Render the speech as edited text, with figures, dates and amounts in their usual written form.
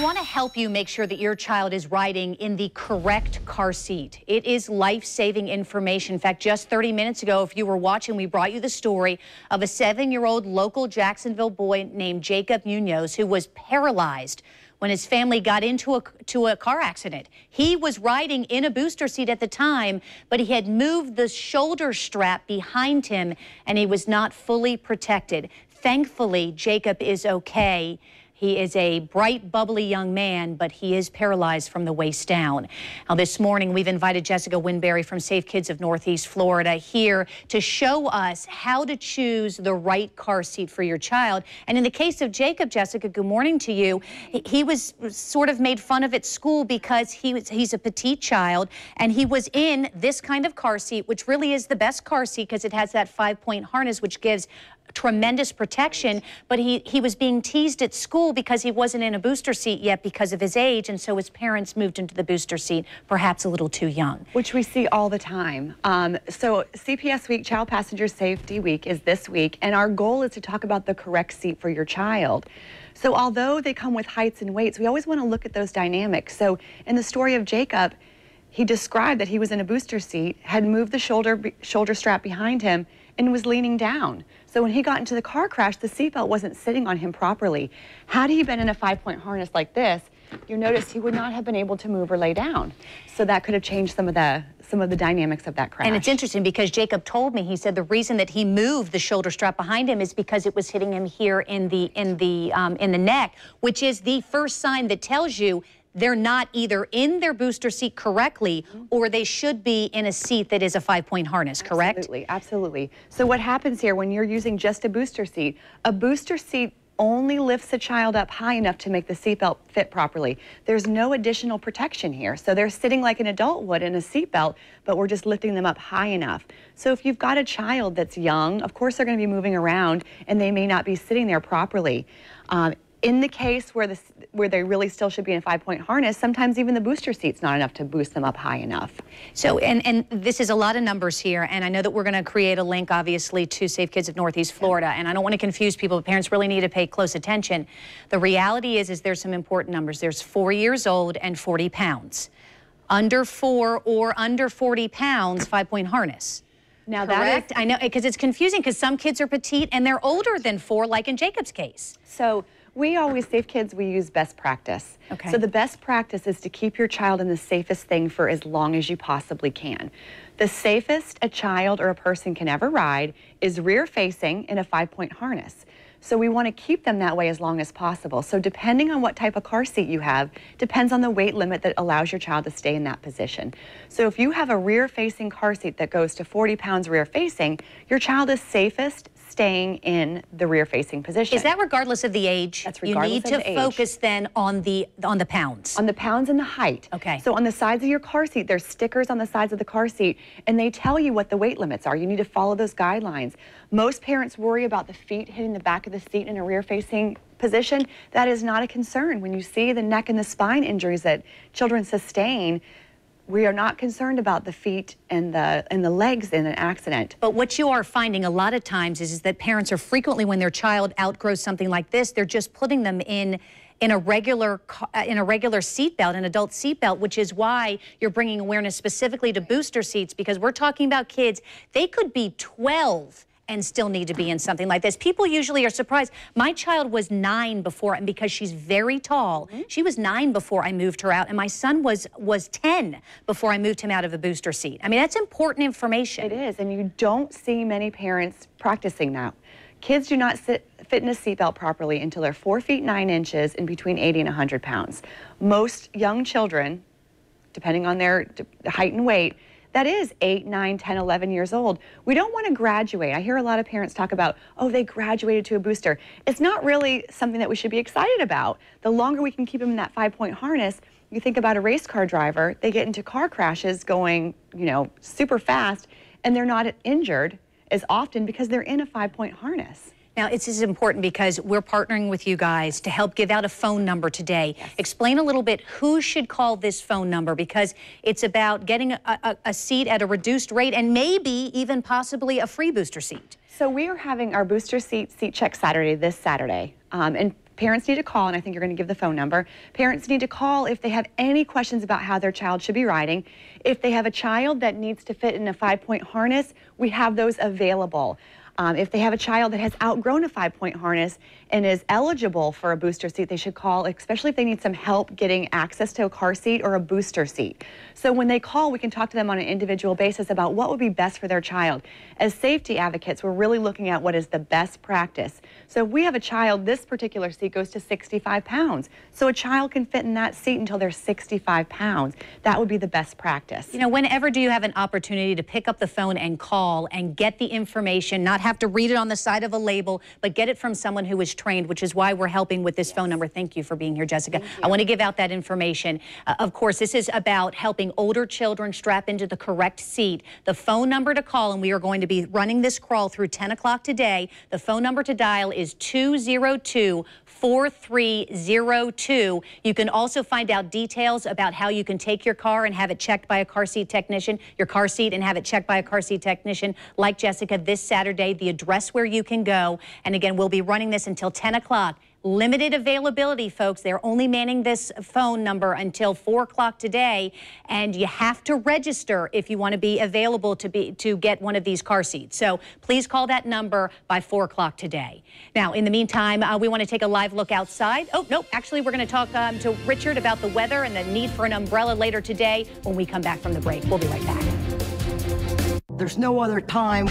want to help you make sure that your child is riding in the correct car seat. It is life-saving information. In fact, just 30 minutes ago, if you were watching, we brought you the story of a 7-year-old local Jacksonville boy named Jacob Munoz who was paralyzed when his family got into a car accident. He was riding in a booster seat at the time, but he had moved the shoulder strap behind him and he was not fully protected. Thankfully, Jacob is okay. He is a bright, bubbly young man, but he is paralyzed from the waist down. Now, this morning, we've invited Jessica Winberry from Safe Kids of Northeast Florida here to show us how to choose the right car seat for your child. And in the case of Jacob, Jessica, good morning to you. He was sort of made fun of at school because he's a petite child, and he was in this kind of car seat, which really is the best car seat because it has that 5-point harness, which gives tremendous protection, but he was being teased at school because he wasn't in a booster seat yet because of his age, and so his parents moved into the booster seat perhaps a little too young. Which we see all the time. So CPS Week, Child Passenger Safety Week, is this week, and our goal is to talk about the correct seat for your child. So although they come with heights and weights, we always want to look at those dynamics. So in the story of Jacob, he described that he was in a booster seat, had moved the shoulder strap behind him, and was leaning down. So when he got into the car crash, the seatbelt wasn't sitting on him properly. Had he been in a 5-point harness like this, you notice he would not have been able to move or lay down. So that could have changed some of the dynamics of that crash. And it's interesting because Jacob told me, he said the reason that he moved the shoulder strap behind him is because it was hitting him here in the neck, which is the first sign that tells you they're not either in their booster seat correctly or they should be in a seat that is a 5-point harness, correct? Absolutely, absolutely. So what happens here when you're using just a booster seat only lifts a child up high enough to make the seatbelt fit properly. There's no additional protection here. So they're sitting like an adult would in a seatbelt, but we're just lifting them up high enough. So if you've got a child that's young, of course they're going to be moving around and they may not be sitting there properly. In the case where they really still should be in a 5-point harness, sometimes even the booster seat's not enough to boost them up high enough. So, and this is a lot of numbers here, and I know that we're going to create a link, obviously, to Safe Kids of Northeast Florida, and I don't want to confuse people, but parents really need to pay close attention. The reality is there's some important numbers. There's 4 years old and 40 pounds. Under 4 or under 40 pounds, 5-point harness. Now correct? I know, because it's confusing because some kids are petite and they're older than 4, like in Jacob's case. So we always, Safe Kids, we use best practice. Okay. So the best practice is to keep your child in the safest thing for as long as you possibly can. The safest a child or a person can ever ride is rear facing in a 5-point harness. So we want to keep them that way as long as possible. So depending on what type of car seat you have, depends on the weight limit that allows your child to stay in that position. So if you have a rear-facing car seat that goes to 40 pounds rear-facing, your child is safest staying in the rear-facing position. Is that regardless of the age? That's regardless of the age. You need to focus then on the pounds. On the pounds and the height. Okay. So on the sides of your car seat, there's stickers on the sides of the car seat, and they tell you what the weight limits are. You need to follow those guidelines. Most parents worry about the feet hitting the back of the seat in a rear-facing position. That is not a concern. When you see the neck and the spine injuries that children sustain, we are not concerned about the feet and the legs in an accident. But what you are finding a lot of times is that parents are frequently, when their child outgrows something like this, they're just putting them in a regular seatbelt, an adult seatbelt, which is why you're bringing awareness specifically to booster seats, because we're talking about kids. They could be 12 and still need to be in something like this. People usually are surprised. My child was 9 before, and because she's very tall, she was 9 before I moved her out, and my son was 10 before I moved him out of a booster seat. I mean, that's important information. It is, and you don't see many parents practicing that. Kids do not fit in a seatbelt properly until they're 4 feet 9 inches and between 80 and 100 pounds. Most young children, depending on their height and weight, that is 8, 9, 10, 11 years old. We don't want to graduate. I hear a lot of parents talk about, oh, they graduated to a booster. It's not really something that we should be excited about. The longer we can keep them in that 5-point harness, you think about a race car driver, they get into car crashes going, super fast, and they're not injured as often because they're in a 5-point harness. Now, this is important because we're partnering with you guys to help give out a phone number today. Yes. Explain a little bit who should call this phone number, because it's about getting a seat at a reduced rate and maybe even possibly a free booster seat. So we are having our booster seat check Saturday, this Saturday. And Parents need to call, and I think you're going to give the phone number. Parents need to call if they have any questions about how their child should be riding. If they have a child that needs to fit in a 5-point harness, we have those available. If they have a child that has outgrown a 5-point harness and is eligible for a booster seat, they should call, especially if they need some help getting access to a car seat or a booster seat. So when they call, we can talk to them on an individual basis about what would be best for their child. As safety advocates, we're really looking at what is the best practice. So if we have a child, this particular seat goes to 65 pounds. So a child can fit in that seat until they're 65 pounds. That would be the best practice. You know, whenever do you have an opportunity to pick up the phone and call and get the information, not have to read it on the side of a label, but get it from someone who is trained, which is why we're helping with this phone number. Thank you for being here, Jessica. I want to give out that information. Of course, this is about helping older children strap into the correct seat. The phone number to call, and we are going to be running this crawl through 10 o'clock today. The phone number to dial is 202-4302. You can also find out details about how you can take your car and have it checked by a car seat technician, your car seat, and have it checked by a car seat technician like Jessica this Saturday, the address where you can go. And again, we'll be running this until 10 o'clock. Limited availability, folks. They're only manning this phone number until 4 o'clock today, and you have to register if you want to be available to get one of these car seats. So please call that number by 4 o'clock today. Now, in the meantime, we want to take a live look outside. Oh, no, actually, we're going to talk to Richard about the weather and the need for an umbrella later today when we come back from the break. We'll be right back. There's no other time.